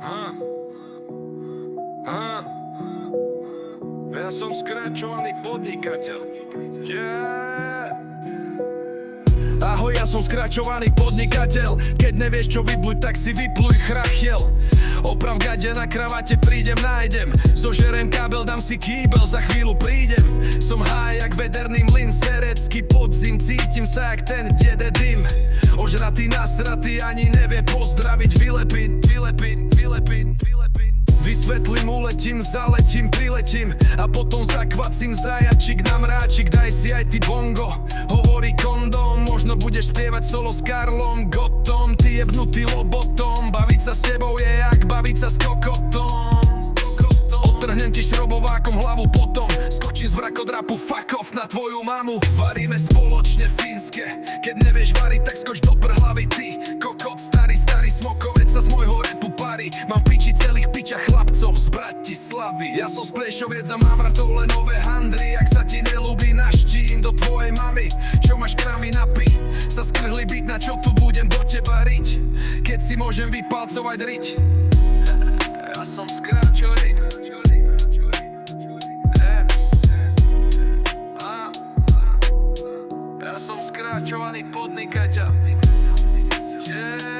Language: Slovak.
Ah, ah. Ja som skračovaný podnikateľ. Yeah. Ahoj, ja som skračovaný podnikateľ. Keď nevieš čo vypluť, tak si vypluj chrachiel. Oprav gade na kravate, prídem, nájdem. Zožerem kábel, dám si kýbel, za chvíľu prídem. Som high jak vederný mlyn, serecký podzim. Cítim sa jak ten dede dym. Ožratý, nasratý, ani nevie pozdraviť. Vylepiť. Vysvetlím, uletím, zaletím, priletím. A potom zakvacím zajačik na mráčik. Daj si aj ty bongo, hovorí kondom. Možno budeš spievať solo s Karlom Gottom. Ty jebnutý lobotom, baviť sa s tebou je jak baviť sa s kokotom. Odtrhnem ti šrobovákom hlavu potom. Skočím z brakodrapu, fuck off na tvoju mamu. Varíme spoločne fínske. Keď nevieš variť, tak skoč do prhlavy ty. Kokot, starý smokovec sa z môjho repu parí. Mám v piči celých pičach chlapcov z Bratislavy. Ja som z Plešoviec a mám ratov len nové handry. Ak sa ti nelúbi, naštím do tvojej mamy. Čo máš kramy napí, sa skrhli byť, na čo tu budem do teba riť. Keď si môžem vypalcovať riť. Ja som skráčový. Ja som skráčovaný podnikateľ. Yeah.